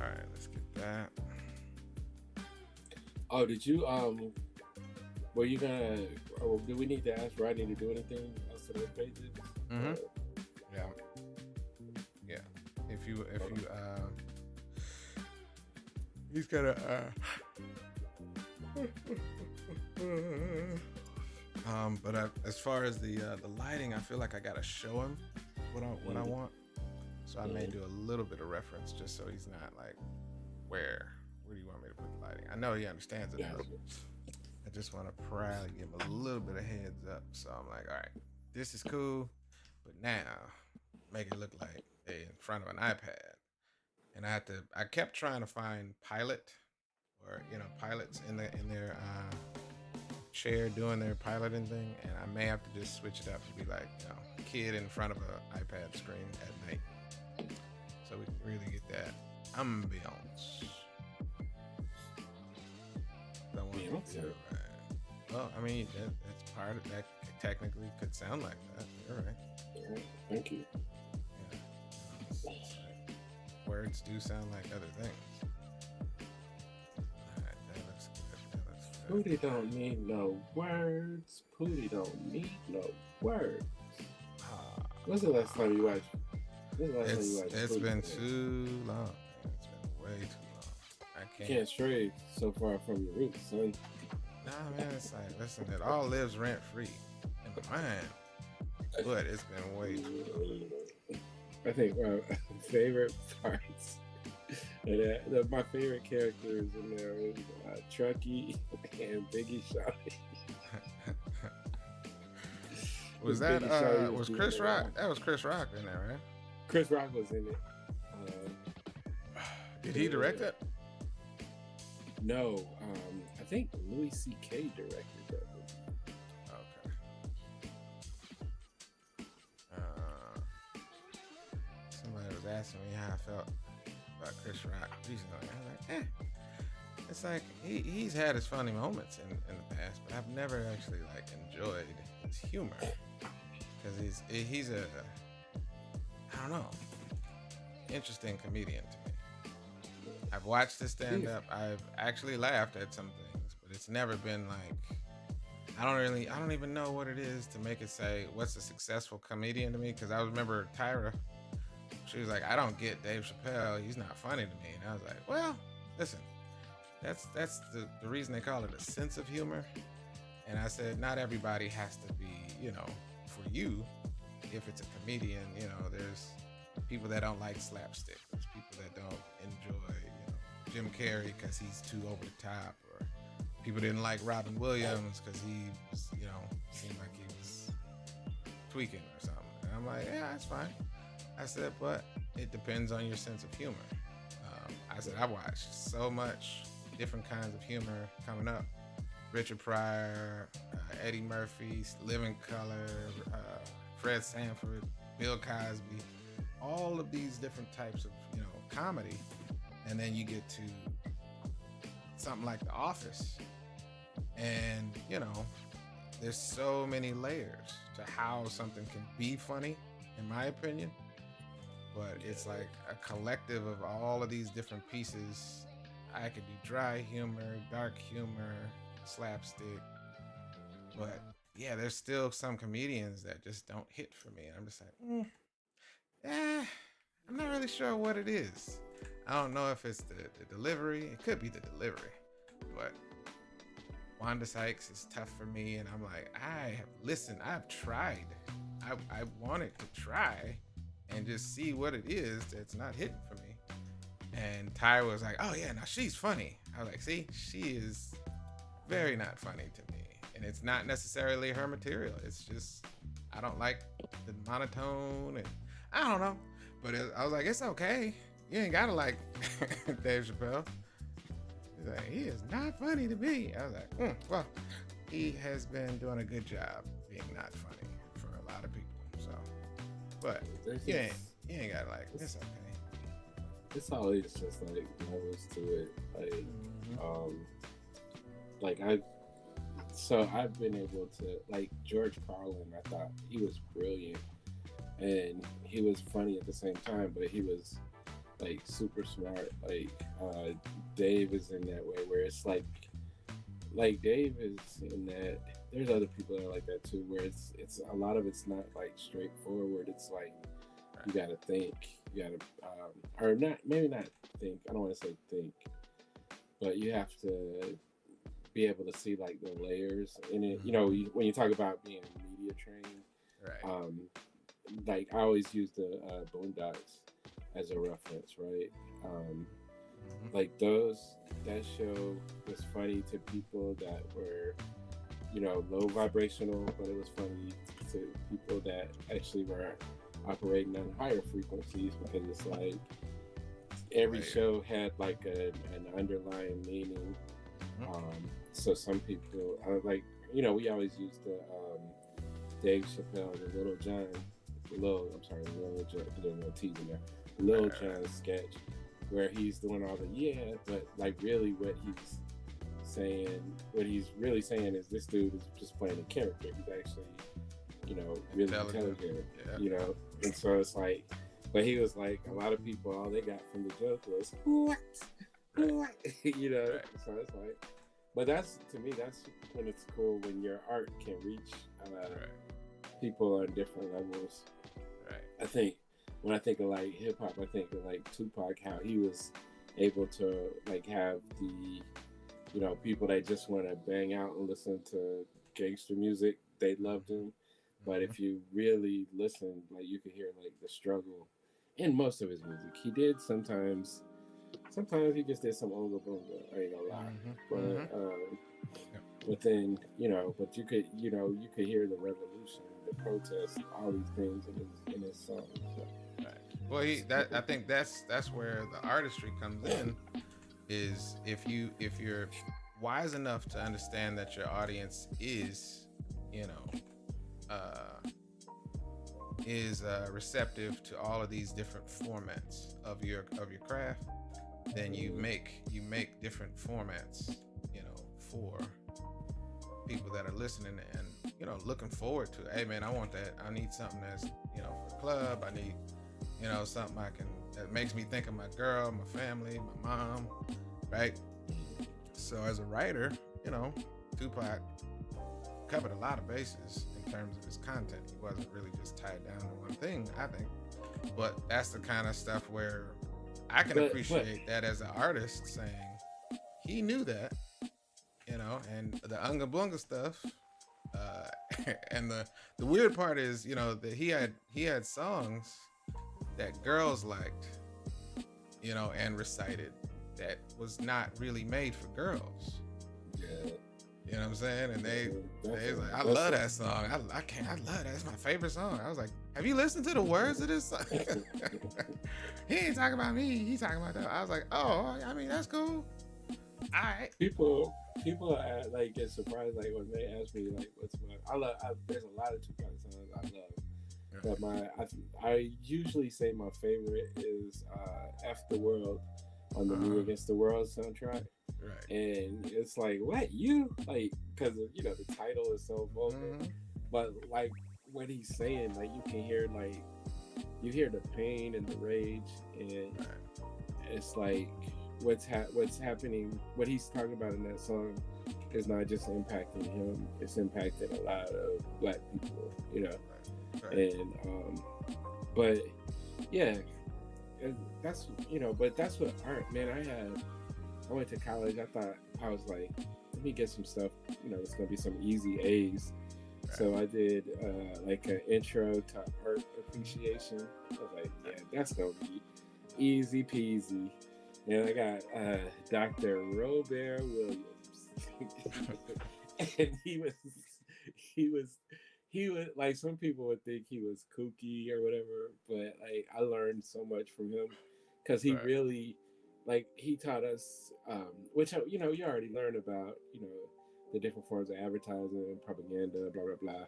right, let's get that. Oh, did you were you gonna? Or do we need to ask Rodney to do anything else to those pages? Mm-hmm. Or, Yeah, yeah. If you he's gonna but as far as the lighting, I feel like I gotta show him what I want. So I may do a little bit of reference just so he's not like, where do you want me to put the lighting? I know he understands it yeah. though. I just want to probably give him a little bit of heads up. So I'm like, all right, this is cool, but now make it look like they're in front of an iPad. And I kept trying to find pilot or pilots in their chair doing their piloting thing, and I may have to just switch it up to be like kid in front of an iPad screen at night, so we can really get that ambiance. I want to do it right. Well, I mean that's part of that. Technically, could sound like that. You're right. All right. Thank you. Yeah. It's like, words do sound like other things. All right, that looks good. That looks good. Pootie don't need no words. Pootie don't need no words. When's the last time you watched? It's been Pootie? too long. Man. It's been way too long. I You can't stray so far from your roots, son. Nah, man. It's like, listen, it all lives rent free in my mind, but it's been way too long. I think my favorite parts. My favorite characters in there is Truckee and Biggie Shawty. Was that was Chris Rock? That was Chris Rock in there, right? Chris Rock was in it. Did he direct it? No, I think Louis C.K. directed that movie. Okay. Somebody was asking me how I felt about Chris Rock recently. I was like, it's like he's had his funny moments in the past, but I've never actually like enjoyed his humor because he's a I don't know, interesting comedian to me. I've watched his stand up. I've actually laughed at some things, but it's never been like I don't even know what it is to make it say what's a successful comedian to me, because I remember Tyra, she was like, I don't get Dave Chappelle, he's not funny to me. And I was like, well, listen, that's the reason they call it a sense of humor. And I said, not everybody has to be, for you, if it's a comedian, there's people that don't like slapstick. There's people that don't enjoy, Jim Carrey because he's too over the top, or people didn't like Robin Williams because he was, seemed like he was tweaking or something. And I'm like, yeah, that's fine. I said, but it depends on your sense of humor. I said, I watched so much different kinds of humor coming up. Richard Pryor, Eddie Murphy, Living Color, Fred Sanford, Bill Cosby, all of these different types of, comedy. And then you get to something like The Office. And, there's so many layers to how something can be funny, in my opinion. But it's like a collective of all of these different pieces. I could do dry humor, dark humor, slapstick. But yeah, there's still some comedians that just don't hit for me. And I'm just like, I'm not really sure what it is. I don't know if it's the delivery. It could be the delivery. But Wanda Sykes is tough for me. And I'm like, I've tried. I wanted to try and just see what it is that's not hitting for me. And Tyra was like, oh yeah, now she's funny. I was like, see, she is very not funny to me. And it's not necessarily her material. It's just, I don't like the monotone, and I don't know. But I was like, it's okay. You ain't gotta like Dave Chappelle. He's like, he is not funny to me. I was like, well, he has been doing a good job being not funny for a lot of people. So, but you ain't gotta like, it's okay. It's always just like levels to it. Like, I've been able to, like, George Carlin, I thought he was brilliant and he was funny at the same time, but he was like super smart. Like Dave is in that way where it's like Dave is in that. There's other people that are like that too, where it's a lot of it's not like straightforward. It's like you gotta think, you gotta or not, maybe not think. I don't want to say think, but you have to be able to see like the layers in it. You know, when you talk about being media trained, Right. like I always use the Boondocks as a reference, right? Like that show was funny to people that were, you know, low vibrational, but it was funny to people that actually were operating on higher frequencies because it's like every Right. show had like an underlying meaning. So some people like, you know, we always use the Dave Chappelle, the Little John, Little John, there's no T's in there, Little John sketch where he's doing all the but like really what he's really saying is this dude is just playing a character. He's actually, you know, really intelligent, you know, and so it's like, but he was like, a lot of people, all they got from the joke was what, you know, so it's like, but that's, to me, that's when it's cool when your art can reach people on different levels. I think when I think of like hip hop, I think of like Tupac, how he was able to like have the, you know, people that just want to bang out and listen to gangster music, they loved him. But if you really listen, like you could hear like the struggle in most of his music. He did sometimes he just did some Onga Boonga, I ain't gonna lie. But then, you know, but you could hear the revolution, the protest, all these things in his songs. So. Well, I think that's where the artistry comes in. Is if you're wise enough to understand that your audience is, you know, receptive to all of these different formats of your craft, then you make different formats, you know, for people that are listening and, you know, looking forward to. Hey man, I want that. I need something that's, you know, for the club. I need, you know, something that makes me think of my girl, my family, my mom, right? So as a writer, you know, Tupac covered a lot of bases in terms of his content. He wasn't really just tied down to one thing, I think. But that's the kind of stuff where I can appreciate that as an artist, saying he knew that, you know, and the Unga Bunga stuff. And the weird part is, you know, that he had songs that girls liked, you know, and recited that was not really made for girls. Yeah. You know what I'm saying? And they was like, I love that song. I love that. It's my favorite song. I was like, have you listened to the words of this song? He ain't talking about me. He's talking about that. I was like, oh, I mean, that's cool. All right. People like get surprised like when they ask me like what's my there's a lot of Tupac songs I love, but I usually say my favorite is F the World on the Me Against the World soundtrack. Right. And it's like, what, you like, because you know the title is so vulgar, but like what he's saying, like you can hear, like you hear the pain and the rage, and it's like what's happening, what he's talking about in that song is not just impacting him, it's impacted a lot of black people, you know. And but yeah, that's, you know, but that's what art, man. I went to college, I was like, let me get some stuff, you know, it's gonna be some easy A's. So I did like an intro to art appreciation. I was like, yeah, that's gonna be easy peasy. And I got Dr. Robert Williams. And he was like, some people would think he was kooky or whatever, but like I learned so much from him because he really, like, he taught us, which, you know, you already learned about, you know, the different forms of advertising and propaganda, blah blah blah.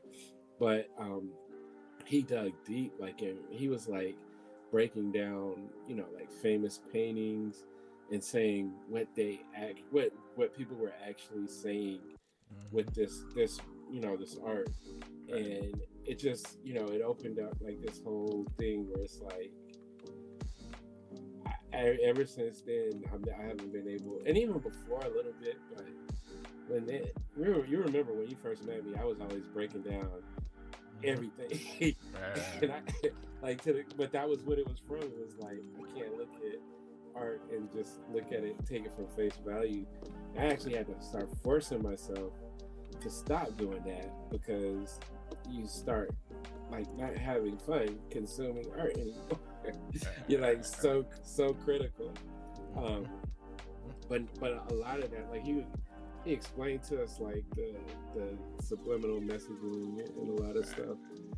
But he dug deep, like, and he was like breaking down, you know, like famous paintings and saying what people were actually saying with this you know, this art. And it just, you know, it opened up like this whole thing where it's like, ever since then, I haven't been able, and even before a little bit, but you remember when you first met me, I was always breaking down everything, and but that was what it was from. It was like, I can't look at art and just look at it, take it from face value. I actually had to start forcing myself to stop doing that, because you start like not having fun consuming art anymore. You're like so critical. But a lot of that, like he explained to us like the subliminal messaging and a lot of stuff.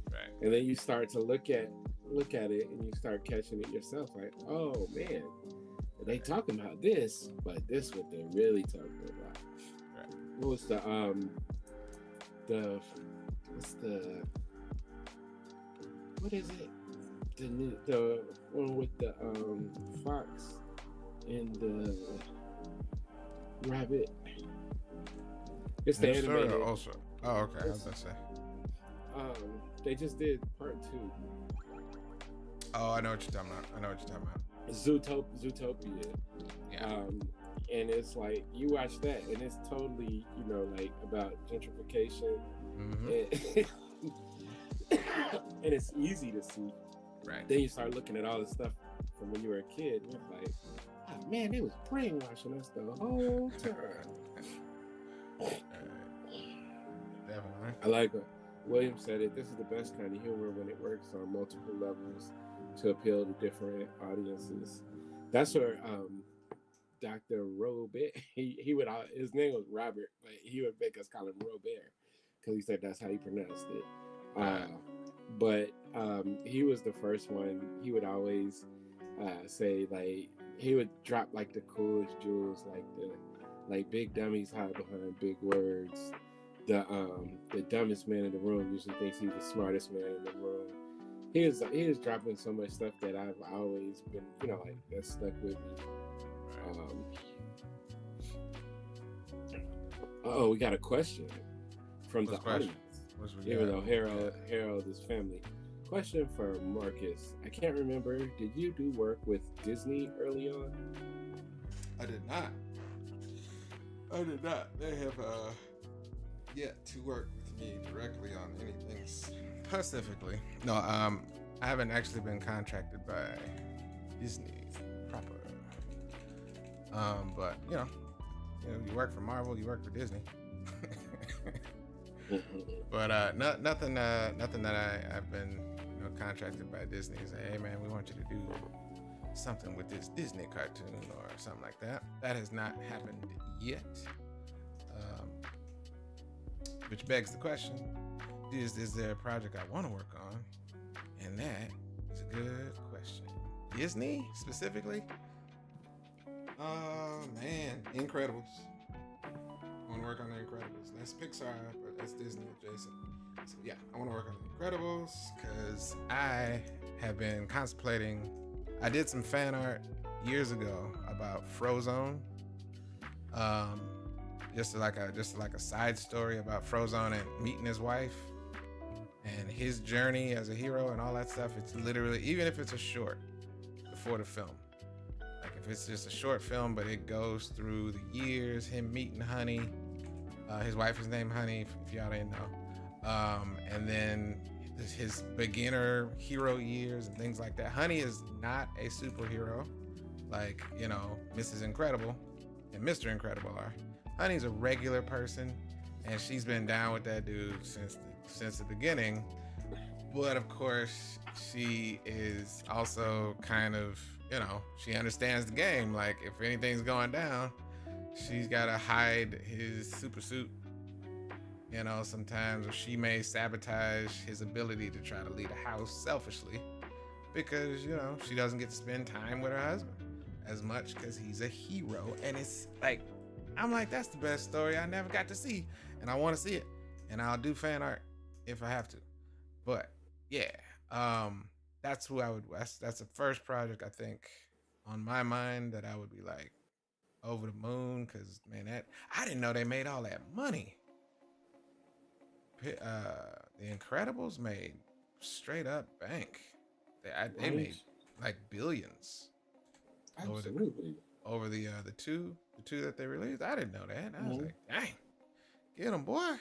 Right. And then you start to look at it and you start catching it yourself, like, oh man, they talking about this, but this what they really talking about. Right. What was what is it? The one with the fox and the rabbit. It's the animated. Also. Oh, okay. I was gonna say. They just did part 2. Oh, I know what you're talking about. Zootopia. Yeah. And it's like you watch that, and it's totally, like about gentrification, and it's easy to see. Right. Then you start looking at all the stuff from when you were a kid, and you're like, oh man, they was brainwashing us the whole time. Definitely. I like what William said it. This is the best kind of humor when it works on multiple levels to appeal to different audiences. That's where Dr. Robert, he would, his name was Robert, but he would make us call him Robert because he said that's how he pronounced it. But he was the first one. He would always say, like, he would drop like the coolest jewels, like big dummies hide behind big words. The dumbest man in the room usually thinks he's the smartest man in the room. He was dropping so much stuff that I've always been, like, that stuck with me. We got a question from the audience. Even though Harold is family. Question for Marcus. I can't remember. Did you do work with Disney early on? I did not. They have yet to work with me directly on anything specifically. No, I haven't actually been contracted by Disney proper. But you work for Marvel, you work for Disney. But nothing that I've been contracted by Disney. Say, hey man, we want you to do something with this Disney cartoon or something like that. That has not happened yet. Which begs the question: is there a project I want to work on? And that is a good question. Disney specifically? Man, Incredibles. I want to work on the Incredibles. That's Pixar, but that's Disney adjacent. So yeah, I want to work on the Incredibles because I have been contemplating. I did some fan art years ago about Frozone. Just like a side story about Frozone and meeting his wife and his journey as a hero and all that stuff. It's literally, even if it's a short before the film. Like if it's just a short film, but it goes through the years, him meeting Honey. His wife is named Honey, if y'all didn't know. And then his beginner hero years and things like that. Honey is not a superhero like, Mrs. Incredible and Mr. Incredible are. Honey's a regular person, and she's been down with that dude since the beginning. But of course, she is also kind of, she understands the game. Like if anything's going down, she's got to hide his super suit, sometimes, or she may sabotage his ability to try to lead a house selfishly because, she doesn't get to spend time with her husband as much because he's a hero. And it's like, I'm like, that's the best story I never got to see, and I want to see it, and I'll do fan art if I have to. But yeah, that's who I would. That's the first project I think on my mind that I would be like over the moon, because man, I didn't know they made all that money. The Incredibles made straight up bank. They made like billions. Absolutely. Over the two that they released. I didn't know that. I was like, dang, get them, boy.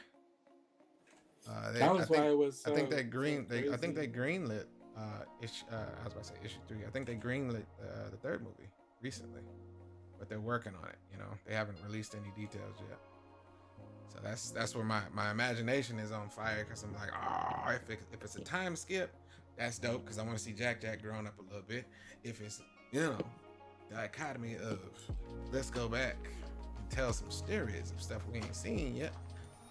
That was why it was. I think they greenlit. I was about to say issue 3. I think they greenlit the third movie recently, but they're working on it. You know, they haven't released any details yet. So that's where my imagination is on fire, because I'm like, oh, if it's a time skip, that's dope, because I want to see Jack growing up a little bit. If it's, you know, dichotomy of let's go back and tell some stories of stuff we ain't seen yet,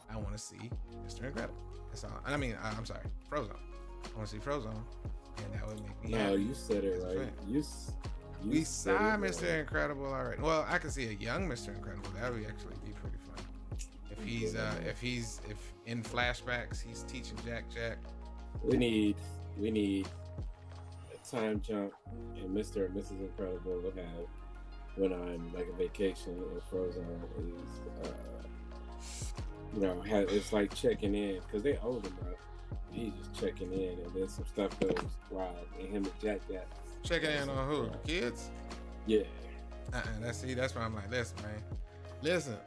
I want to see Mr. Incredible. That's all. I mean, I'm sorry, Frozone. I want to see Frozone, and that would make me happy. No, you said it right. We saw Mr. Incredible already. Well, I can see a young Mr. Incredible. That would actually be pretty fun. If in flashbacks he's teaching Jack. We need a time jump, and Mr. and Mrs. Incredible will have went on like a vacation, and Frozone is it's like checking in, because they old enough. He's just checking in, and then some stuff goes wild, and him and Jack checking in on who? The kids? Yeah. That's why I'm like, listen, man. Listen.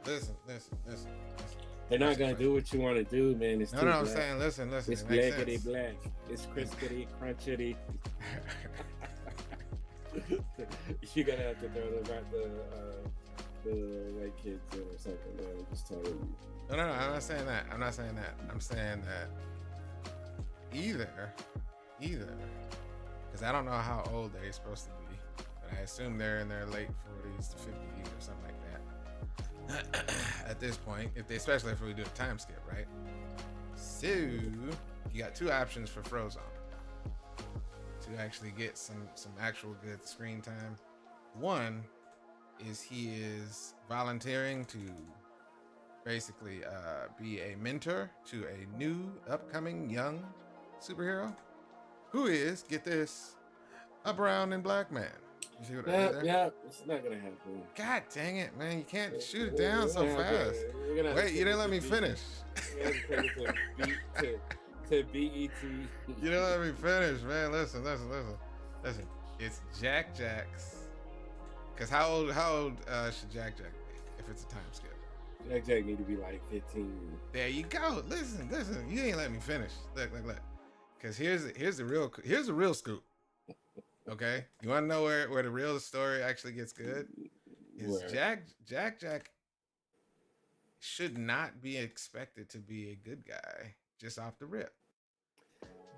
They're not gonna do what you want to do, man. It's I'm saying, listen. It's blackity black. It's crispity crunchity. You're gonna have to throw the white kids in or something. Man. I'm just telling you. No, I'm not saying that. I'm saying that either, because I don't know how old they're supposed to be, but I assume they're in their late 40s to 50s or something like that at this point, especially if we do a time skip, right? So you got 2 options for Frozone to actually get some actual good screen time. One is he is volunteering to basically be a mentor to a new upcoming young superhero who is, get this, a brown and black man. You see what I did there? Yeah, it's not gonna happen. God dang it, man. You can't shoot it down so fast. Wait, you didn't let me finish. To BET. You didn't let me finish, man. Listen. It's Jack's. Because how old should Jack be if it's a time skip? Jack need to be like 15. There you go. Listen. You ain't let me finish. Look. Because here's the real scoop. Okay, you want to know where the real story actually gets good? Is Jack should not be expected to be a good guy just off the rip.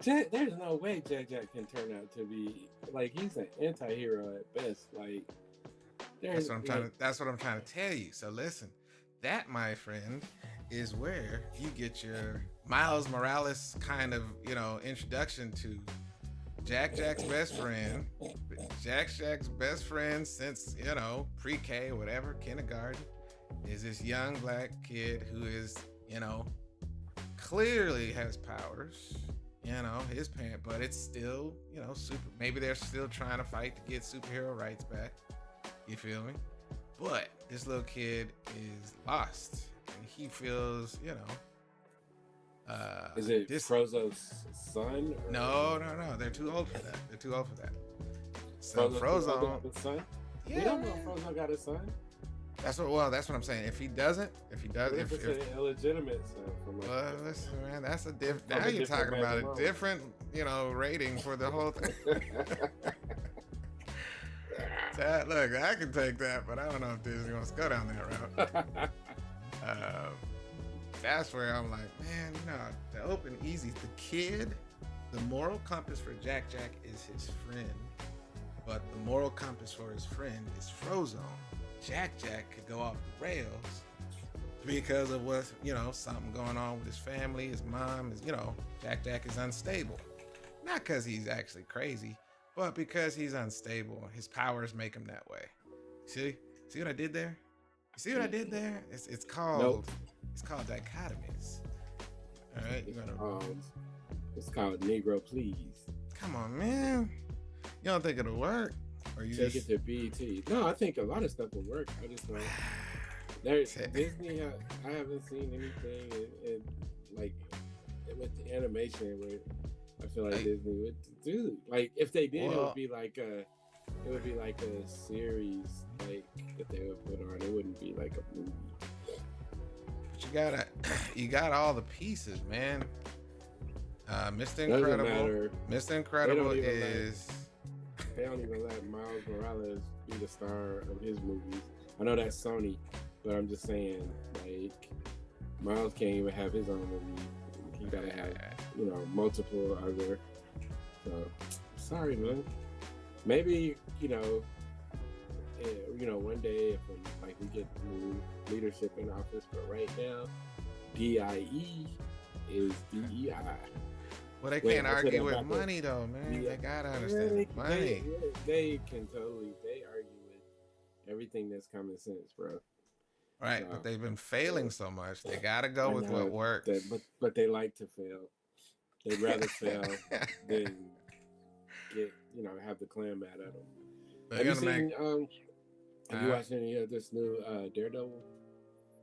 There's no way Jack can turn out to be, like, he's an anti-hero at best. Like, that's what I'm trying to tell you. So listen, that, my friend, is where you get your Miles Morales kind of, introduction to Jack's best friend. Jack's best friend since, pre-K, whatever, kindergarten, is this young black kid who is, clearly has powers, his parent, but it's still, super. Maybe they're still trying to fight to get superhero rights back. You feel me? But this little kid is lost, and he feels, is it Frozo's son? Or? No. They're too old for that. So Frozone, son? Yeah. We don't know if Frozone got a son. That's what I'm saying. If it's an illegitimate son. Well, listen, man, that's a different. Now you're talking about a different, rating for the whole thing. Look, I can take that, but I don't know if Disney wants to go down that route. That's where I'm like, man, the open easy. The kid, the moral compass for Jack is his friend, but the moral compass for his friend is Frozone. Jack could go off the rails because of what, something going on with his family, his mom, Jack is unstable. Not because he's actually crazy, but because he's unstable. His powers make him that way. See what I did there? You see what I did there? It's called. Nope. It's called dichotomies. All right, it's called Negro Please. Come on, man. You don't think it'll work? Or you take it to BET? No, I think a lot of stuff will work. I just don't. Disney. I haven't seen anything like with the animation where I feel like Disney would do. Like if they did, it would be like It would be like a series, like that they would put on. It wouldn't be like a movie. But you got all the pieces, man. Mr. Incredible. Mr. Incredible is. They don't even let Miles Morales be the star of his movies. I know that's Sony, but I'm just saying, like, Miles can't even have his own movie. He gotta have, multiple other. So, sorry, man. Maybe, one day if we get new leadership in office, but right now, DIE is DEI. Well, they can't argue with money, though, man. They gotta understand money. They can totally. They argue with everything that's common sense, bro. Right, but they've been failing so much. They gotta go with what works. But they like to fail. They'd rather fail than get have the clan mad at them. Have you watched any of this new Daredevil?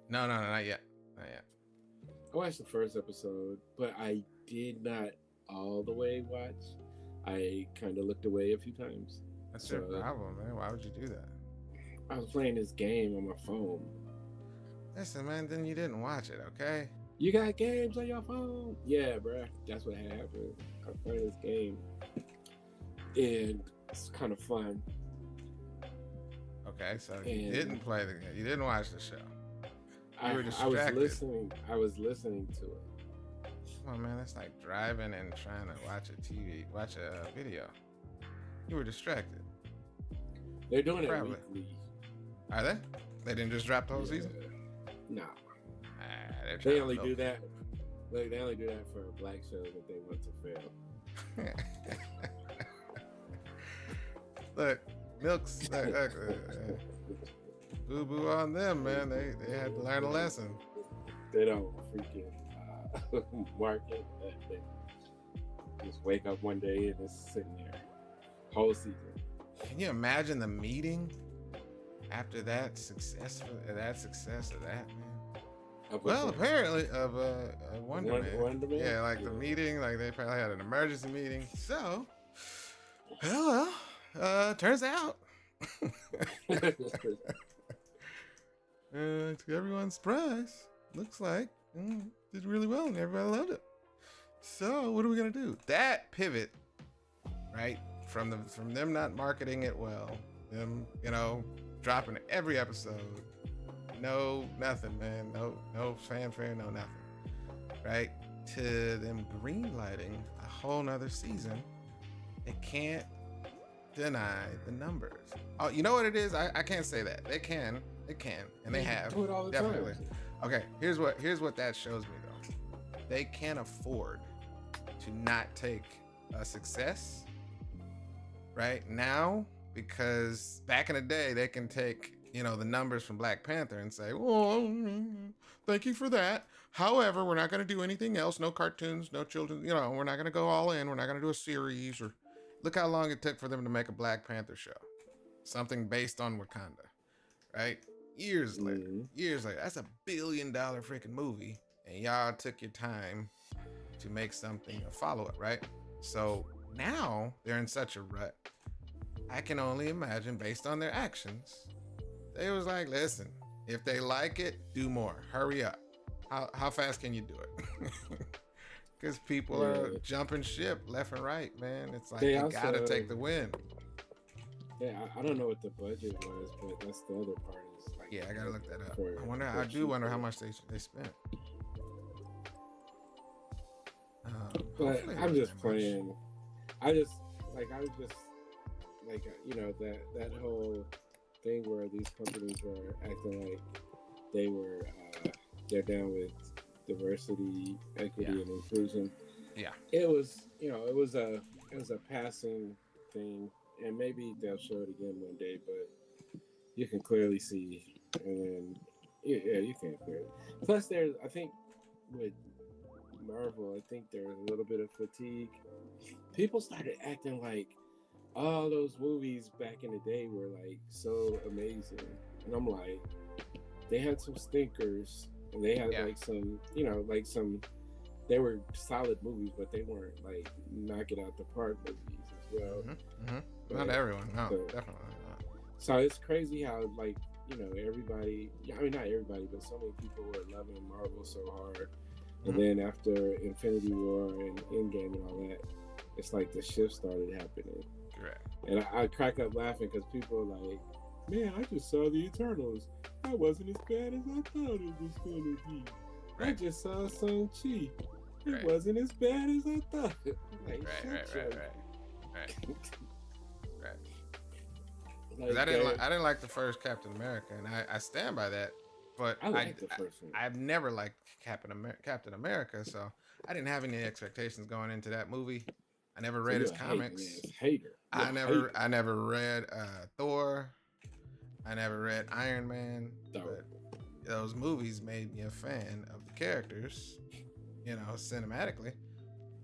No, not yet. I watched the first episode, but I did not all the way watch. I kind of looked away a few times. That's your problem, man. Why would you do that? I was playing this game on my phone. Listen, man, then you didn't watch it, okay? You got games on your phone? Yeah, bro. That's what happened. I was playing this game, and it's kind of fun. Okay, so you didn't play the game. You didn't watch the show. You were distracted. I was listening to it. Come on, man. That's like driving and trying to watch a video. You were distracted. They're doing it weekly. Are they? They didn't just drop the whole season? No. They only do that. Look, they only do that for a black show that they want to fail. Look, Milk's boo boo on them, man. They had to learn a lesson. They don't freaking market. They just wake up one day and it's sitting there whole season. Can you imagine the meeting after that success of that, man? Well, apparently of Wonder Man. Yeah, like the meeting, like they probably had an emergency meeting. So, turns out, to everyone's surprise, looks like did really well and everybody loved it. So, what are we gonna do? That pivot, right, from them not marketing it well, them dropping it every episode. No, nothing, man. No fanfare, no nothing. Right? To them greenlighting a whole nother season. They can't deny the numbers. Oh, you know what it is? I can't say that. They can, and they have. Do it all the definitely. time. Okay, here's what that shows me though. They can't afford to not take a success right now, because back in the day they can take the numbers from Black Panther and say, "Oh, thank you for that. However, we're not going to do anything else. No cartoons, no children. We're not going to go all in. We're not going to do a series." Or look how long it took for them to make a Black Panther show, something based on Wakanda, right? Years later. That's $1 billion freaking movie, and y'all took your time to make something a follow-up, right? So now they're in such a rut. I can only imagine, based on their actions, they was like, listen, if they like it, do more. Hurry up. How fast can you do it? Because people are jumping ship left and right, man. It's like you gotta take the win. Yeah, I don't know what the budget was, but that's the other part. Is like, I gotta look that up. I do wonder how much they spent. But I'm just playing. That whole thing where these companies were acting like they're down with diversity, equity, and inclusion. Yeah, it was a passing thing, and maybe they'll show it again one day. But you can clearly see, and then you can clearly. Plus, I think with Marvel, I think there's a little bit of fatigue. People started acting like all those movies back in the day were like so amazing, and I'm like, they had some stinkers, and they had they were solid movies, but they weren't like knock it out the park movies. It's You know, Not everyone, no, so, definitely not. So it's crazy how like everybody. I mean, not everybody, but so many people were loving Marvel so hard, and then after Infinity War and Endgame and all that, it's like the shift started happening. Correct. And I crack up laughing because people are like, "Man, I just saw the Eternals. That wasn't as bad as I thought it was going to be. I just saw Shang-Chi. It wasn't as bad as I thought." Like, Right. Like, I didn't like the first Captain America, and I stand by that. But I liked the first one. I've never liked Captain America, so I didn't have any expectations going into that movie. I never read his comics. I never read Thor. I never read Iron Man. But those movies made me a fan of the characters, cinematically.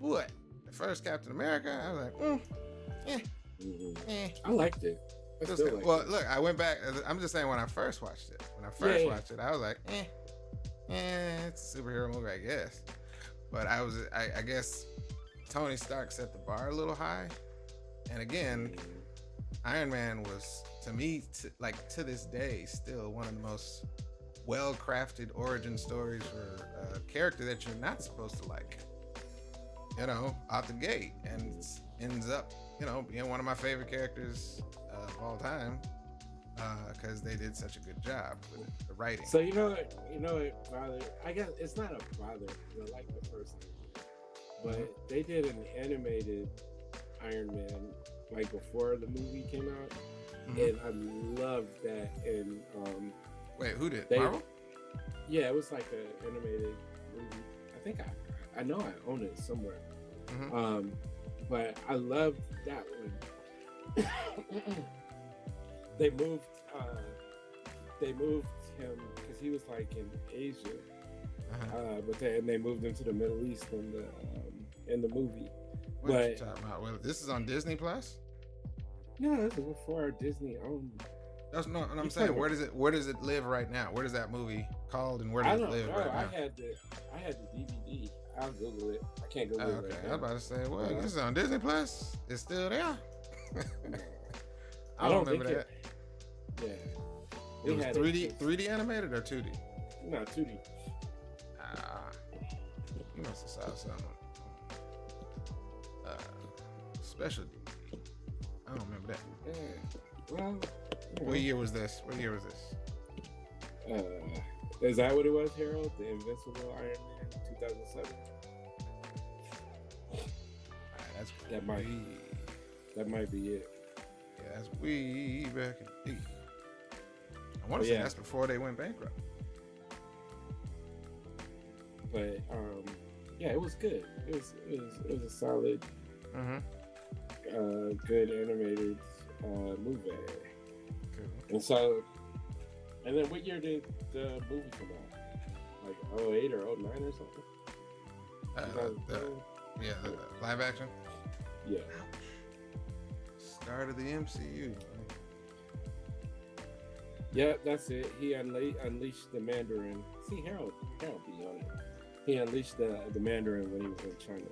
But the first Captain America, I was like, I liked it. Look, I went back. I'm just saying when I first watched it. When I first watched it, I was like, it's a superhero movie, I guess. But I guess Tony Stark set the bar a little high. And again, Iron Man was, to me, to this day, still one of the most well-crafted origin stories for a character that you're not supposed to like, out the gate, and ends up, being one of my favorite characters of all time, because they did such a good job with the writing. So you know what, bother? I guess it's not a bother. I like the first one, but they did an animated Iron Man like before the movie came out, and I loved that. And wait, who did? Marvel? Yeah, it was like an animated movie. I think I know I own it somewhere. But I loved that one. They moved him because he was like in Asia, but then they moved him to the Middle East in the movie. What are you talking about? Well, this is on Disney Plus. No, this was before Disney owned. That's not. And I'm saying, where does it live right now? Where does that movie called, and where does it live right now? I had the DVD. I'll Google it. I can't Google it. Okay, I was about to say, well, this is on Disney Plus. It's still there. I don't remember that. It was 3D animated or 2D? No, 2D. You must have saw something. Special DVD. I don't remember that. What year was this? Is that what it was, Harold? The Invincible Iron Man, 2007. That might be it. Yeah, that's way back in the day. I want to say that's before they went bankrupt. But it was good. It was a solid, good animated movie. Cool. And then what year did the movie come out? Like 08 or 09 or something? The live action? Yeah. Start of the MCU. Yeah, that's it. He unleashed the Mandarin. See, Harold be on it. He unleashed the Mandarin when he was in China.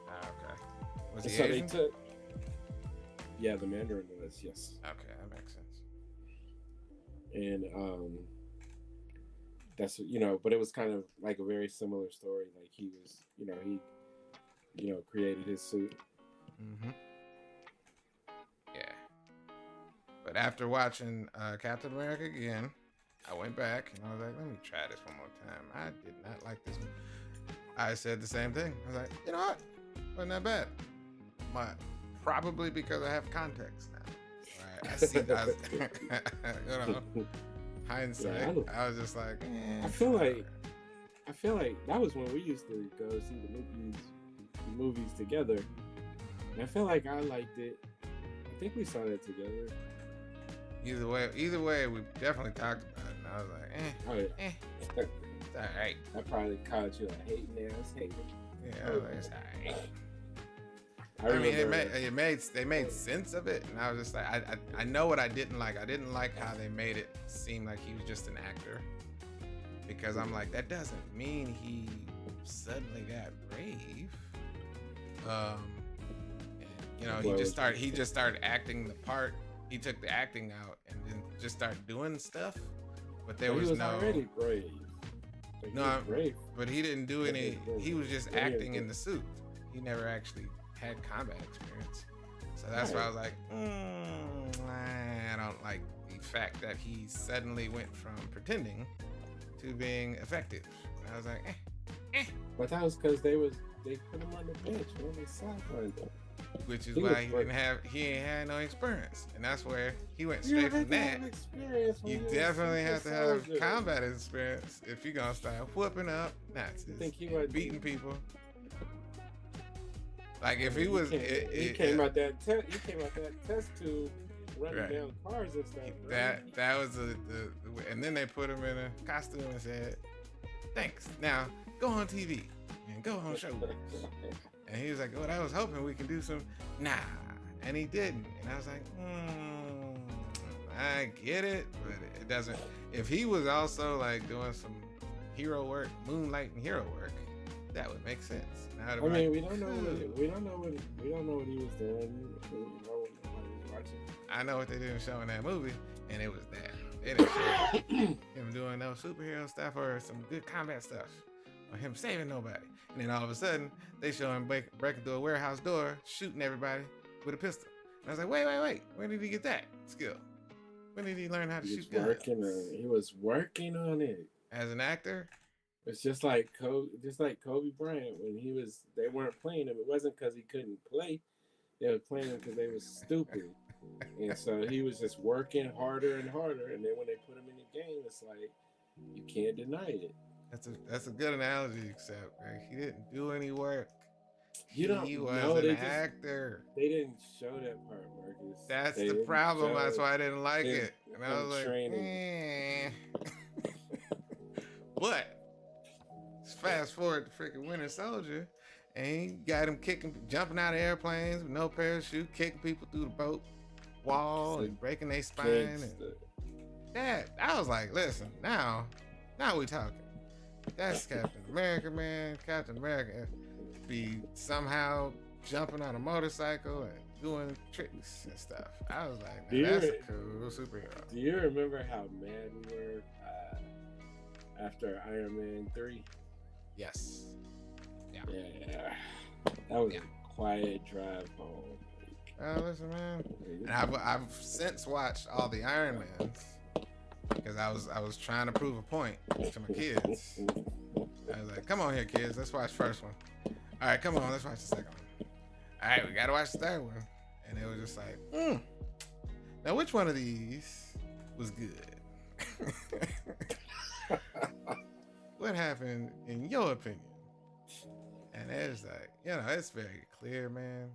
Okay. Was he Asian? Yeah, the Mandarin was, yes. Okay, that makes sense. And that's but it was kind of like a very similar story. Like he was, he created his suit. Yeah. But after watching Captain America again, I went back and I was like, let me try this one more time. I did not like this one. I said the same thing. I was like, you know what? Wasn't that bad. But probably because I have context now. Right? I see that. Hindsight. Yeah, I was just like, I feel like that was when we used to go see the movies together. And I feel like I liked it. I think we saw that together. Either way, we definitely talked about it. And I was like, it's all right. I probably called you a hating ass hater. Yeah, I was like, it's all right. I mean, they made sense of it, and I was just like, I know what I didn't like. I didn't like how they made it seem like he was just an actor, because I'm like, that doesn't mean he suddenly got brave. And You know, he just started acting the part. He took the acting out and then just started doing stuff. But there was no already brave. Like, no, brave. But he didn't do any. He was just acting in the suit. He never actually had combat experience. So that's why I was like, I don't like the fact that he suddenly went from pretending to being effective. And I was like, But that was because they put him on the bench, man. They sidelined him. Which is why he ain't had no experience, and that's where he went straight from that. You definitely have to have combat experience if you're gonna start whooping up Nazis, beating people. Like if he was, he came out that test tube, running down cars and stuff. That was and then they put him in a costume and said, "Thanks. Now go on TV and go on shows." And he was like, "Oh, I was hoping we can do some." Nah, and he didn't. And I was like, I get it, but it doesn't. If he was also like doing some hero work, moonlighting hero work, that would make sense. I mean, we don't know what he was doing. We don't know what he was watching. I know what they didn't show in that movie, and it was that they didn't show him doing no superhero stuff or some good combat stuff. Or him saving nobody. And then all of a sudden, they show him breaking through a warehouse door, shooting everybody with a pistol. And I was like, wait. Where did he get that skill? When did he learn how to shoot guns? He was working on it. As an actor? It's just like Kobe Bryant when they weren't playing him. It wasn't because he couldn't play. They were playing him because they was stupid. And so he was just working harder and harder. And then when they put him in the game, it's like, you can't deny it. That's a good analogy, except he didn't do any work. He was an actor. They didn't show that part, Marcus. That's the problem. That's why I didn't like it. And I was like, But fast forward to freaking Winter Soldier, and he got him jumping out of airplanes with no parachute, kicking people through the boat wall and breaking their spine. I was like, listen, now we talking. That's Captain America, man. Captain America be somehow jumping on a motorcycle and doing tricks and stuff. I was like, that's a cool superhero. Do you remember how mad we were after Iron Man 3? Yes. Yeah. That was a quiet drive home. Listen, man. And I've since watched all the Iron Mans. Because I was trying to prove a point to my kids. I was like, come on here, kids. Let's watch the first one. All right, come on. Let's watch the second one. All right, we got to watch the third one. And it was just like, now which one of these was good? What happened in your opinion? And it's like, it's very clear, man.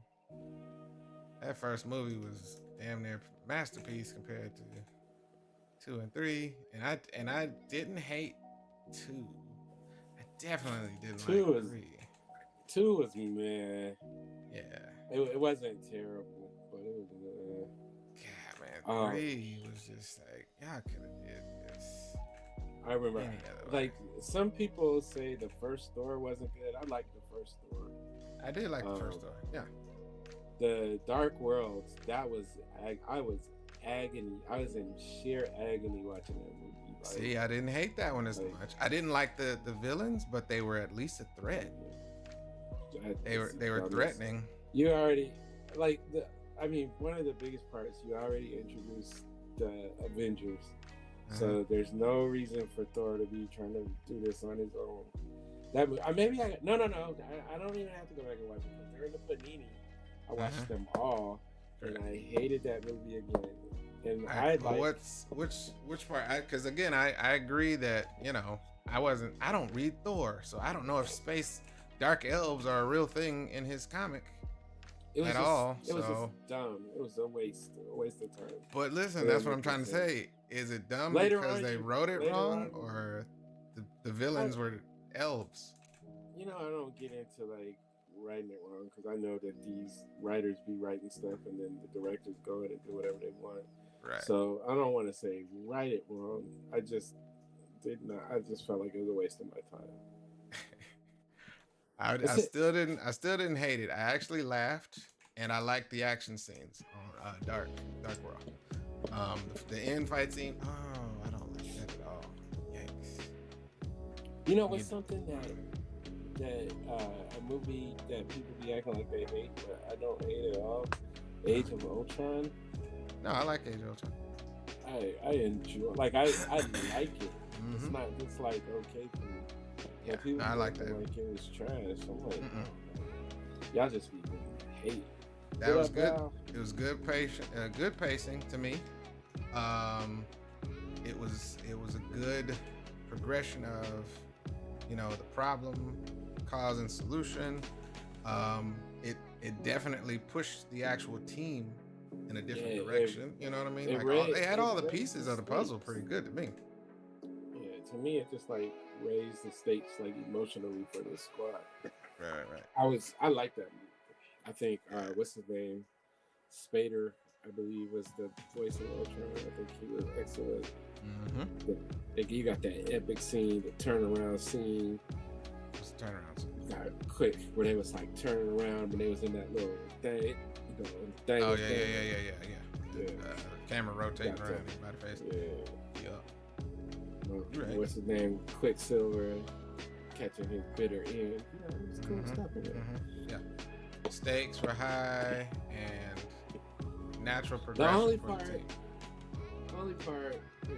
That first movie was damn near masterpiece compared to 2 and 3, and I didn't hate 2. I definitely didn't like 3. 2 was meh. Yeah. It wasn't terrible, but it was God, man. 3 was just like, y'all could have did this. I remember, like, some people say the first Thor wasn't good. I liked the first Thor. I did like the first Thor. Yeah. The Dark Worlds, I was agony. I was in sheer agony watching that movie. Like, see, I didn't hate that one as much. I didn't like the villains, but they were at least a threat. They were threatening. You already one of the biggest parts. You already introduced the Avengers, so there's no reason for Thor to be trying to do this on his own. No. I don't even have to go back and watch it. They're in the Panini. I watched them all. And I hated that movie again. And which part? Because again, I agree that I don't read Thor, so I don't know if space dark elves are a real thing in his comic at all. It was just dumb. It was a waste of time. But listen, that's what I'm trying to say. Is it dumb because they wrote it wrong, or the villains were elves? I don't get into writing it wrong because I know that these writers be writing stuff and then the directors go in and do whatever they want. Right. So I don't want to say write it wrong. I just felt like it was a waste of my time. I still didn't hate it. I actually laughed and I like the action scenes on Dark World. The end fight scene, oh, I don't like that at all. Yikes. You know what's something that a movie that people be acting like they hate, but I don't hate at all? Age of Ultron. No, I like Age of Ultron. I enjoy, like I like it. Mm-hmm. It's not just like okay for me. Yeah, people I like that. Like it was trash. I'm like, y'all just be hate. That was good. Now? It was good pacing to me. It was a good progression of, the problem, cause, and solution. It definitely pushed the actual team in a different direction. You know what I mean? Like they had all the pieces of the puzzle pretty good to me. Yeah, to me it just like raised the stakes like emotionally for the squad. Right. I like that movie. I think what's his name? Spader, I believe, was the voice of Ultron. I think he was excellent. You got that epic scene, the turnaround scene. What's the turnaround scene? Quick, where they was like turning around when they was in that little thing. Oh yeah. Camera rotating around everybody's face. Yeah. Right. What's his name? Quicksilver catching his bitter end. It's cool stuff in there. Yeah. Stakes were high and natural progression. The only part is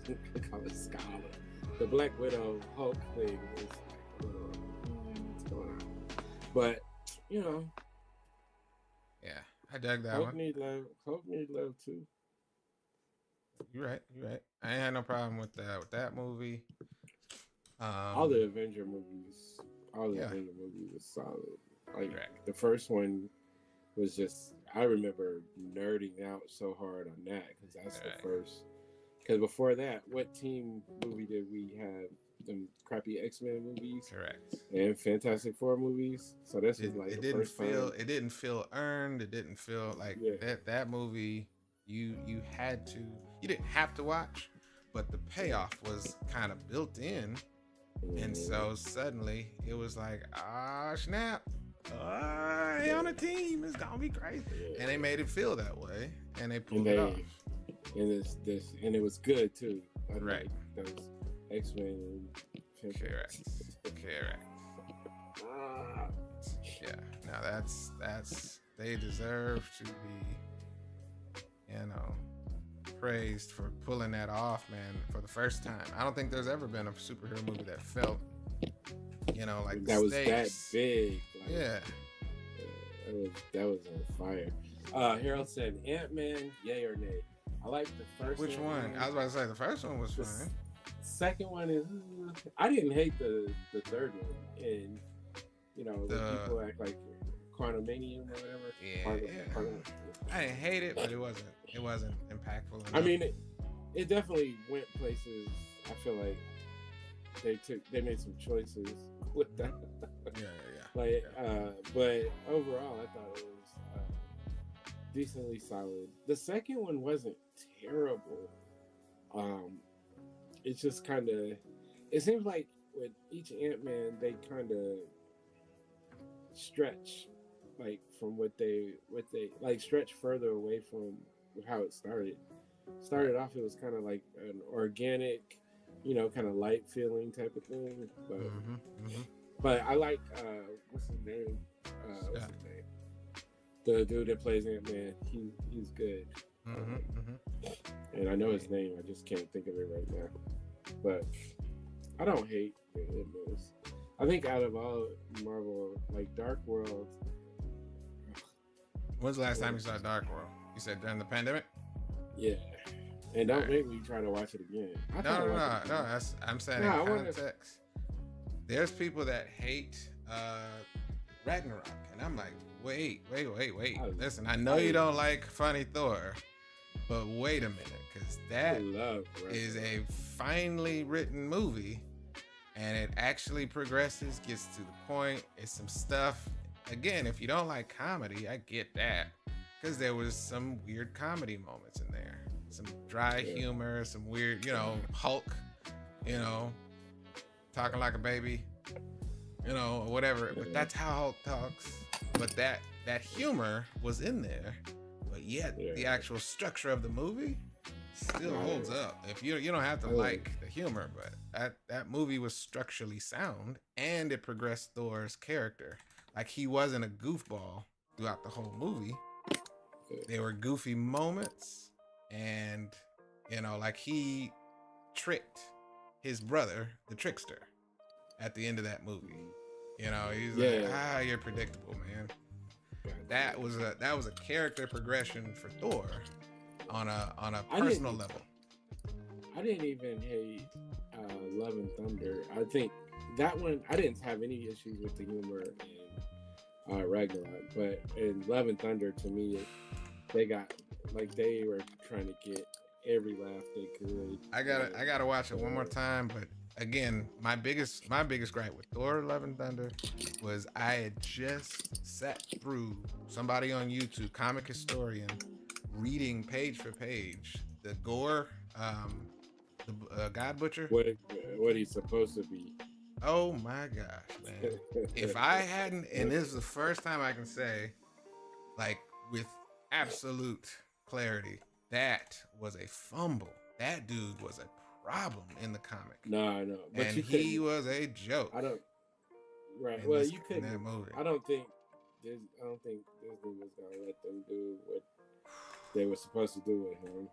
the call it Scholar. The Black Widow Hulk thing was like, what's going on? But yeah, I dug that Hulk one. Hulk need love too. You're right. I ain't had no problem with that movie. All the Avenger movies was solid. Like the first one was just, I remember nerding out so hard on that because that's the first. Because before that, what team movie did we have? Them crappy X-Men movies, correct, and Fantastic Four movies. So this was like it didn't feel earned. It didn't feel like that movie. You didn't have to watch, but the payoff was kind of built in, and so suddenly it was like, snap, hey, on a team, it's gonna be crazy, and they made it feel that way, and they pulled it off. And and it was good too. Right. Those X-Men. Correct. Yeah. Now that's they deserve to be, praised for pulling that off, man, for the first time. I don't think there's ever been a superhero movie that felt, like that was stakes. That big. Like, yeah. That was on fire. Harold said Ant-Man, yay or nay? I like the first one. Which one? I was about to say the first one was fine. Second one is, I didn't hate the third one, and when people act like Quantumanium or whatever. I didn't hate it, but it wasn't impactful enough. I mean, it definitely went places. I feel like they made some choices with that. But overall, I thought it was decently solid. The second one wasn't terrible. It's just kind of, it seems like with each Ant-Man, they kind of stretch, like from what they like stretch further away from how it started. Started off, it was kind of like an organic, kind of light feeling type of thing. But but I like what's his name? The dude that plays Ant-Man. He's good. And I know his name. I just can't think of it right now. But I don't hate it. I think out of all Marvel, like Dark World. When's the last time you saw Dark World? You said during the pandemic? Yeah. And don't make me try to watch it again. No. I'm saying in context. There's people that hate Ragnarok, and I'm like, wait. Listen, I know you don't like funny Thor, but wait a minute, because that is a finely written movie, and it actually progresses, gets to the point. It's some stuff. Again, if you don't like comedy, I get that, because there was some weird comedy moments in there, some dry humor, some weird, Hulk, talking like a baby, or whatever. But that's how Hulk talks. but that humor was in there, but yet the actual structure of the movie still holds up. If you don't have to like the humor, but that movie was structurally sound, and it progressed Thor's character. Like, he wasn't a goofball throughout the whole movie. There were goofy moments, and like, he tricked his brother, the trickster, at the end of that movie. He's like, you're predictable, man. That was a character progression for Thor on a personal level. I didn't even hate Love and Thunder. I think that one, I didn't have any issues with the humor in Ragnarok, but in Love and Thunder, to me, they were trying to get every laugh they could. I gotta watch it one more time, but again, my biggest gripe with Thor: Love and Thunder was I had just sat through somebody on YouTube, comic historian, reading page for page the Gore, the God Butcher. What he's supposed to be. Oh my gosh, man! If I hadn't, and this is the first time I can say, like, with absolute clarity, that was a fumble. That dude was a problem in the comic. No, but and he was a joke. I don't. Right. Well, you couldn't. That movie. I don't think Disney was gonna let them do what they were supposed to do with him.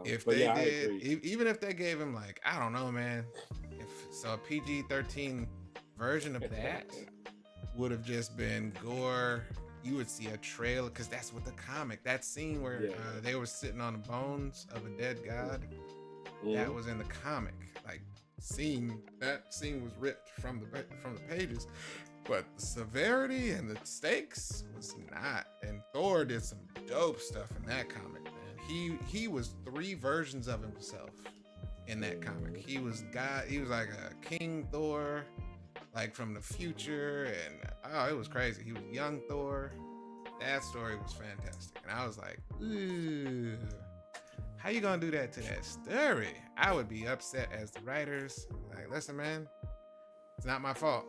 If they did, even if they gave him, like, I don't know, man. A PG-13 version of that would have just been gore. You would see a trail, because that's what the comic. That scene where they were sitting on the bones of a dead god. That was in the comic. Like, that scene was ripped from the pages, but the severity and the stakes was not. And Thor did some dope stuff in that comic, man. He was 3 versions of himself in that comic. He was God. He was like a King Thor, like from the future, and it was crazy. He was young Thor. That story was fantastic, and I was like, ooh. How you gonna do that to that story? I would be upset as the writers. Like, listen, man, it's not my fault.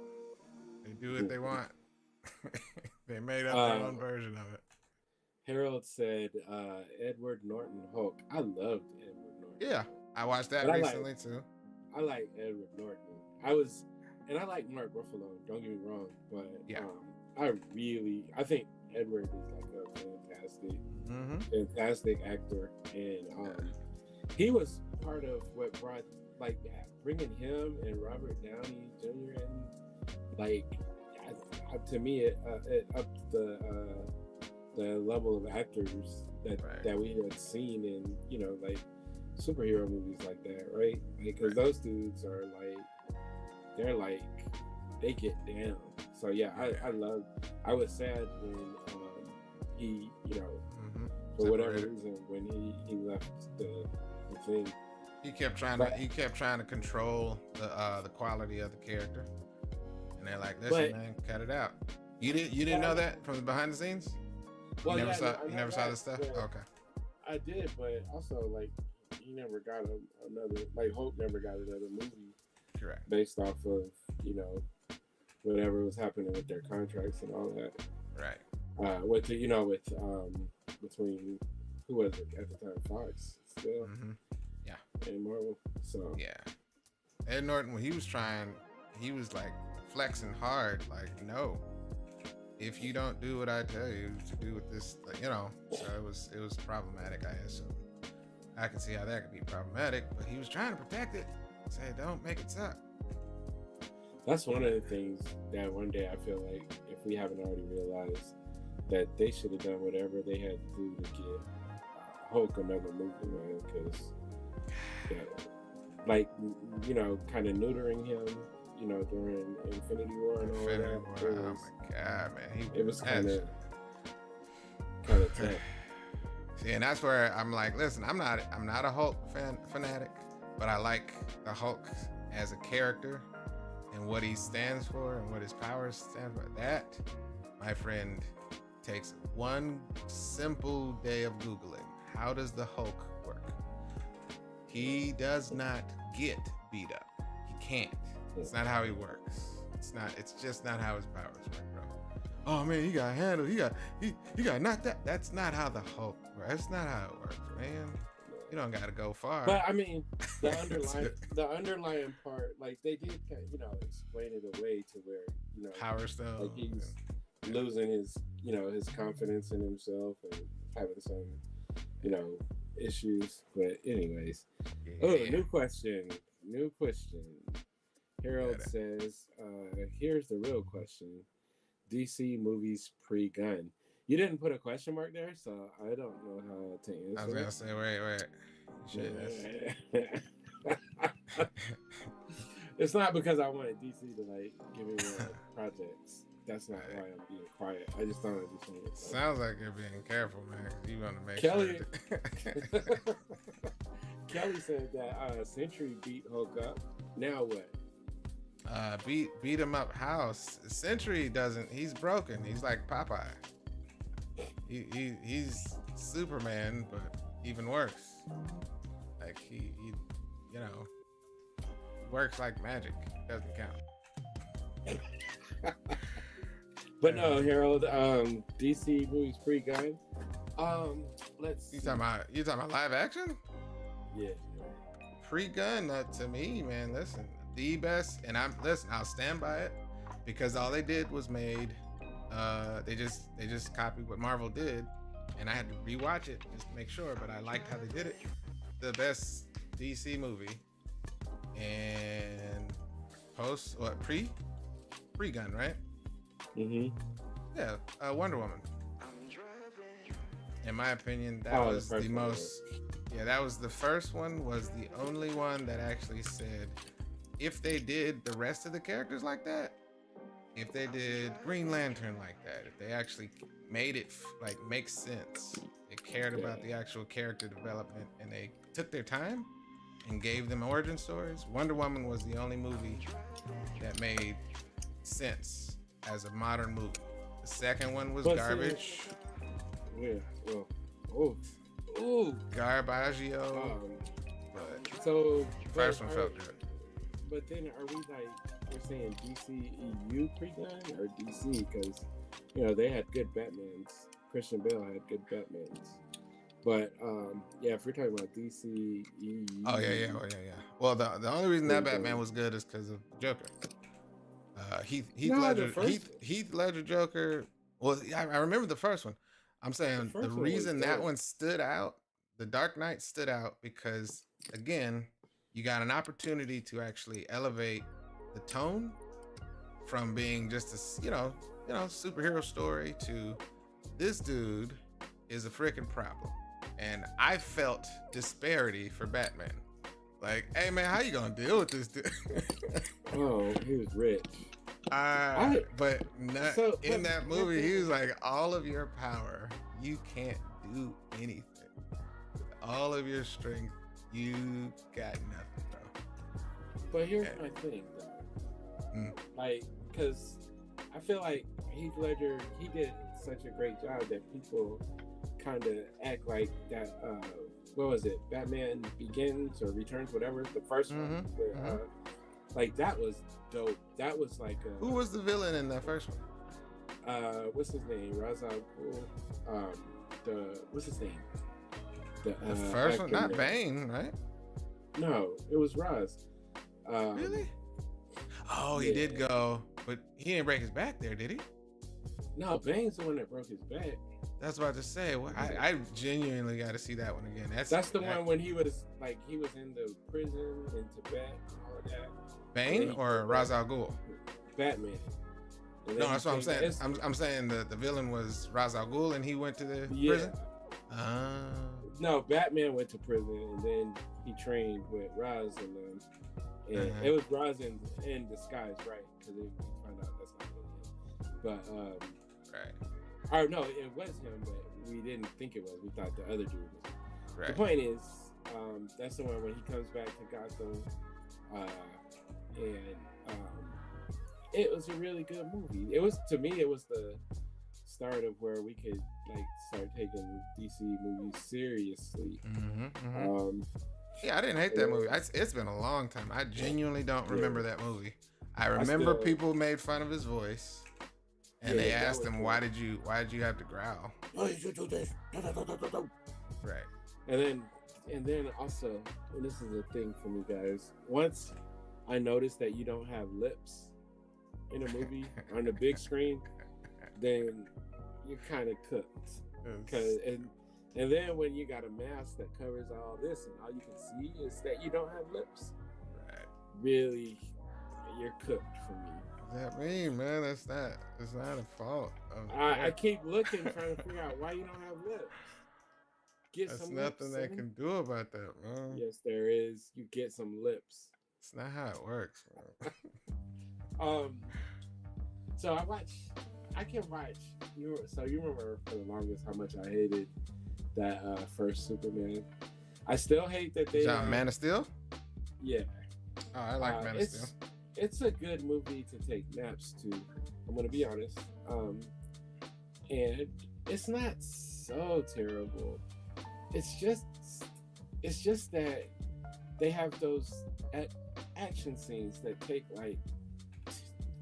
They do what they want. They made up their own version of it. Harold said Edward Norton Hulk. I loved Edward Norton. Yeah, I watched that recently too. I like Edward Norton. I like Mark Ruffalo. Don't get me wrong, but I think Edward is like a fantastic actor, and he was part of what brought, like, bringing him and Robert Downey Jr. in, like, to me it upped the level of actors that we had seen in like superhero movies like that, right? Because those dudes are they get down. So I was sad when he for whatever reason, when he left the thing. He kept trying to control the quality of the character, and they're like, "Listen, man, cut it out." You didn't know that from the behind the scenes. Well, you never saw this stuff. Okay, I did, but also, like, he never got another. Like, Hope never got another movie. Correct. Based off of whatever was happening with their contracts and all that. Right. Between who was it at the time, Fox still, and Marvel. So Ed Norton, when he was like flexing hard, like, no, if you don't do what I tell you to do with this, so it was problematic. I assume I can see how that could be problematic, but he was trying to protect it. Say, don't make it suck. That's one of the things that one day I feel like, if we haven't already realized, that they should have done whatever they had to do to get Hulk another movie, man. Because, kind of neutering him, during Infinity War and all that. Oh my God, man! It was kind of tough. See, and that's where I'm like, listen, I'm not a Hulk fanatic, but I like the Hulk as a character and what he stands for and what his powers stand for. That, my friend, takes one simple day of Googling. How does the Hulk work? He does not get beat up. He can't. It's not how he works. It's just not how his powers work, bro. oh man, he got handled. He got knocked out. That's not how the Hulk. That's not how it works, man. You don't got to go far. But I mean, the underlying part, like they did, explain it away to where power stuff. Like he's losing his his confidence in himself and having some issues. But anyways, new question. Harold says, here's the real question. DC movies pre-gun. You didn't put a question mark there, so I don't know how to answer. I was going to say, wait. Shit. It's not because I wanted DC to, give me more projects. That's not why I'm being quiet. I just don't understand it. Sounds like you're being careful, man. You want to make sure. Kelly said that Sentry beat Hulk up. Now what? Beat him up. How? Sentry doesn't. He's broken. He's like Popeye. He's Superman, but even worse. Like he works like magic. Doesn't count. But no, Harold. DC movies pre-gun. Let's. You talking about live action? Yeah. Pre-gun, to me, man. Listen, the best, and I'll stand by it because all they did was made. They just copied what Marvel did, and I had to rewatch it just to make sure. But I liked how they did it. The best DC movie, and pre-gun, right? Mm-hmm. Yeah, Wonder Woman. In my opinion, that was the most. Yeah, that was the first one. Was the only one that actually said, if they did the rest of the characters like that, if they did Green Lantern like that, if they actually made it make sense, they cared about the actual character development, and they took their time and gave them origin stories. Wonder Woman was the only movie that made sense as a modern movie. The second one was garbage. Garbaggio. But so first one felt good. But then are we're saying DCEU pre-gun or DC? Because they had good Batmans. Christian Bale had good Batmans. But if we're talking about DCEU. Oh yeah. Well, the only reason that Batman was good is because of Joker. Heath Ledger Joker. Well, I remember the first one. I'm saying the reason that one stood out, The Dark Knight stood out because, again, you got an opportunity to actually elevate the tone from being just a superhero story to this dude is a freaking problem. And I felt disparity for Batman. Like, hey man, how you gonna deal with this dude? Oh, he was rich. But in that movie, he was like, all of your power, you can't do anything. All of your strength, you got nothing, bro. But here's my thing, though. Because I feel like Heath Ledger, he did such a great job that people kind of act like that. What was it? Batman Begins or Returns, whatever. The first one. Like, that was dope. That was like who was the villain in that first one? What's his name? Ra's al Ghul. What's his name? The first one, not Bane, right? No, it was Ra's. Really? Oh, he did go, but he didn't break his back there, did he? No, Bane's the one that broke his back. That's what I just say. Well, I genuinely got to see that one again. That's the one when he was in the prison in Tibet and all of that. Bane or Ra's al Ghul? Batman. No, that's what I'm saying. I'm saying the villain was Ra's al Ghul and he went to the prison? No, Batman went to prison and then he trained with Ra's and it was Ra's in disguise, right? Because we found out that's not really him. But, right. Or no, it was him, but we didn't think it was. We thought the other dude was. Right. The point is, that's the one when he comes back to Gotham, and it was a really good movie. It was, to me, it was the start of where we could start taking DC movies seriously. Yeah, I didn't hate that movie. It's been a long time. I genuinely don't remember that movie. I remember people made fun of his voice. And they asked him, why did you have to growl? Oh, you should do this. Right. And then also, and this is a thing for me, guys. Once I noticed that you don't have lips in a movie on the big screen, then you're kind of cooked. And then when you got a mask that covers all this and all you can see is that you don't have lips, right? Really, you're cooked for me. What does that mean, man? It's not a fault. I keep looking, trying to figure out why you don't have lips. There's nothing they can do about that, man. Yes, there is. You get some lips. It's not how it works, man. So I can watch. You remember for the longest how much I hated that first Superman. I still hate that they. Man of Steel? Yeah. Oh, I like Man of Steel. It's a good movie to take naps to. I'm gonna be honest. And it's not so terrible. It's just that they have those action scenes that take like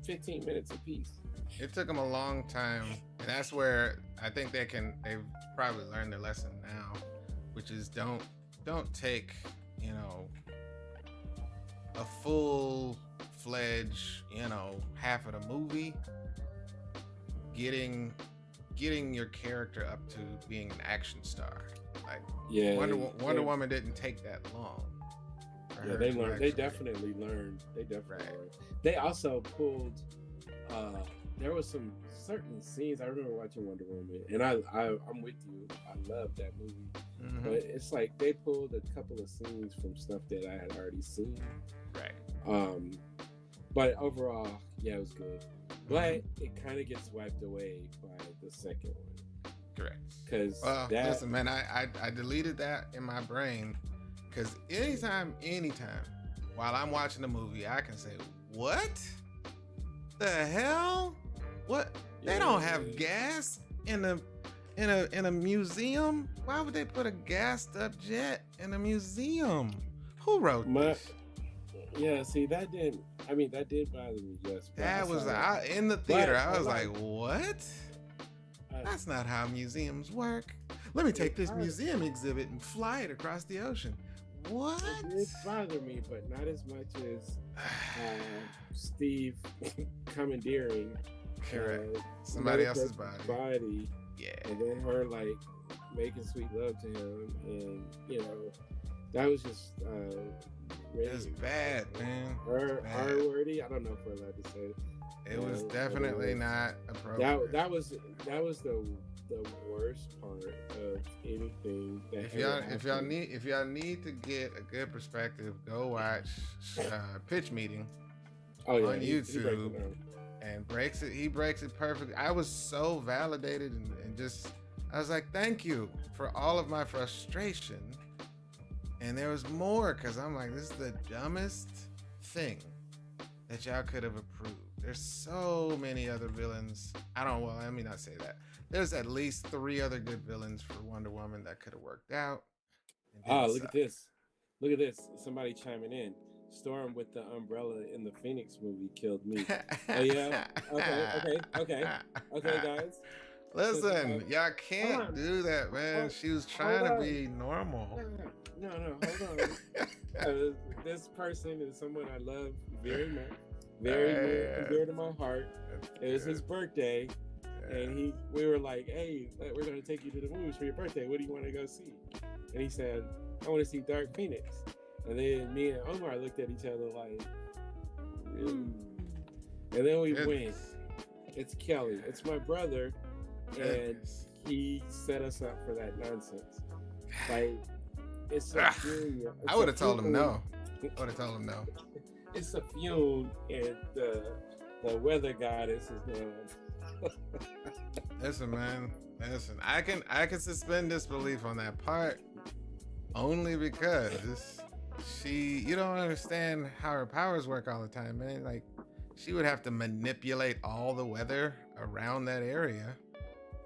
15 minutes apiece. It took them a long time, and that's where I think they've probably learned their lesson now, which is don't take, a full-fledged, half of the movie getting your character up to being an action star. Like, yeah, Wonder Woman didn't take that long. Yeah, they learned. They definitely learned. Learned. They also pulled. There was some certain scenes. I remember watching Wonder Woman, and I'm with you. I love that movie, but it's like they pulled a couple of scenes from stuff that I had already seen. Right. But overall, yeah, it was good. But it kind of gets wiped away by the second one. Correct. Because listen, man, I deleted that in my brain because anytime, while I'm watching the movie, I can say, "What the hell? What? They don't have gas in a museum? Why would they put a gassed up jet in a museum? Who wrote this?" Yeah, see, that did bother me. Yes, that was in the theater. I was like, "What? That's not how museums work. Let me take this museum exhibit and fly it across the ocean." What? It did bother me, but not as much as Steve commandeering somebody else's body. Yeah, and then her like making sweet love to him, and that was just it's bad, man. R-wordy. I don't know if we're allowed to say it. It was definitely not appropriate. That was the worst part of anything. If y'all need to get a good perspective, go watch Pitch Meeting on YouTube, and he breaks it perfectly. I was so validated and just I was like, thank you for all of my frustration. And there was more because I'm like, this is the dumbest thing that y'all could have approved. There's so many other villains. Let me not say that. There's at least 3 other good villains for Wonder Woman that could have worked out. Look at this. Look at this. Somebody chiming in. Storm with the umbrella in the Phoenix movie killed me. Oh, yeah? Okay, guys. Listen, y'all can't do that, man. She was trying to be normal. No, hold on. This person is someone I love very much. Very near and dear to my heart. It was his birthday, and we were like, "Hey, we're gonna take you to the movies for your birthday. What do you want to go see?" And he said, "I want to see Dark Phoenix." And then me and Omar looked at each other like, really? And then we went. It's Kelly. It's my brother, and he set us up for that nonsense. Like, it's a funeral. I would have told him no. It's a fume, and the weather goddess is going. Listen, man. I can suspend disbelief on that part only because you don't understand how her powers work all the time, man. Like, she would have to manipulate all the weather around that area,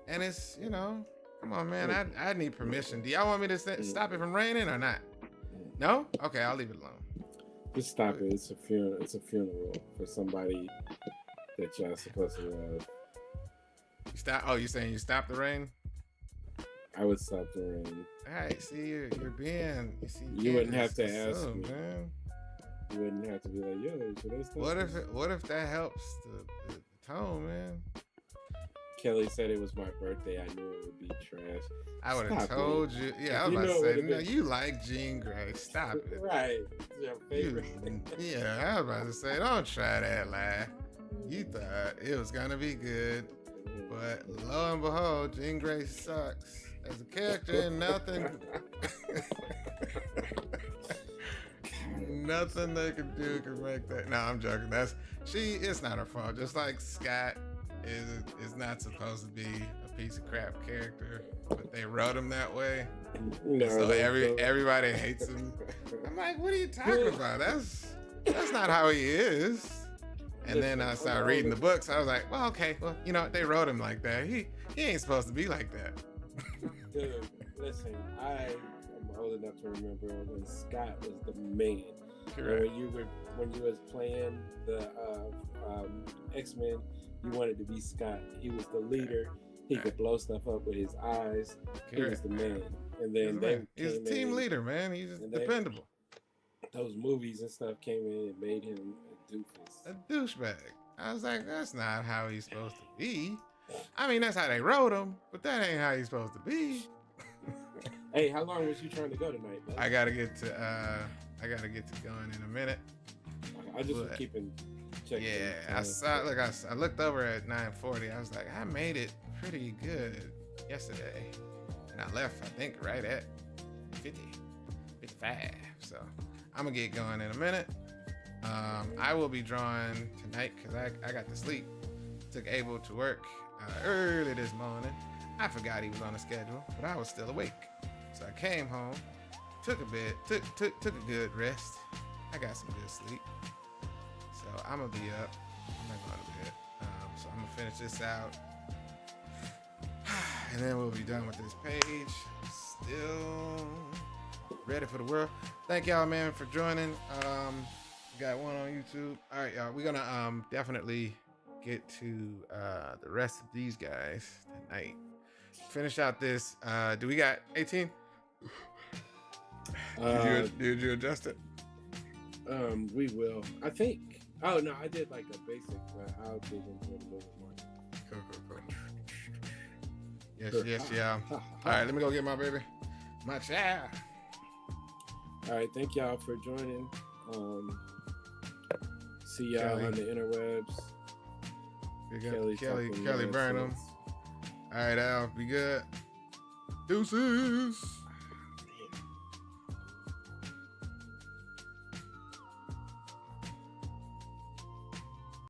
and it's come on, man. I need permission. Do y'all want me to stop it from raining or not? No? Okay, I'll leave it alone. Just stop it. It's a funeral for somebody that y'all supposed to love. Stop. Oh, you saying you stop the rain? I would stop the rain. All right. See, you're being. You see, you wouldn't have to ask me. Man. You wouldn't have to be like, yo, should I stop? What if that helps the tone, man? Kelly said it was my birthday. I knew it would be trash. I would have told you. Yeah, I was about to say, no, you like Jean Grey. Stop it. Right. It's your favorite. Yeah, I was about to say, don't try that lie. You thought it was going to be good. But lo and behold, Jean Grey sucks. As a character and nothing. Nothing they can do can make that. No, I'm joking. It's not her fault. Just like Scott is not supposed to be a piece of crap character, but they wrote him that way. No, so everybody hates him. I'm like, what are you talking about? That's not how he is. And then I started reading the books. I was like, well, okay, well, they wrote him like that. He ain't supposed to be like that. Dude, listen, I am old enough to remember when Scott was the man. Correct. When you was playing the X-Men, you wanted to be Scott. He was the leader. He could blow stuff up with his eyes. Correct. He was the man. And then he's a team leader, man. He's just dependable. Those movies and stuff came in and made him a doofus. A douchebag. I was like, that's not how he's supposed to be. I mean, that's how they wrote him, but that ain't how he's supposed to be. Hey, how long was you trying to go tonight, man? I gotta get to going in a minute. I just was keeping checking. Yeah, I looked over at 9:40. I was like, I made it pretty good yesterday, and I left, I think, right at 55. So I'm gonna get going in a minute. I will be drawing tonight because I got to sleep. Took Abel to work early this morning. I forgot he was on the schedule, but I was still awake. So I came home, took a good rest. I got some good sleep. So I'm gonna be up. I'm not going to bed. So I'm gonna finish this out, and then we'll be done with this page. Still ready for the world. Thank y'all, man, for joining. Got one on YouTube. All right, y'all. We're gonna definitely get to the rest of these guys tonight. Finish out this. Do we got 18? Did you adjust it? We will. I think. Oh no, I did like a basic. I'll dig into it a little bit more. Cool. Yes, yeah. All right, let me go get my baby, my child. All right, thank y'all for joining. See y'all on the interwebs. Kelly Burnham. All right, Al, be good. Deuces.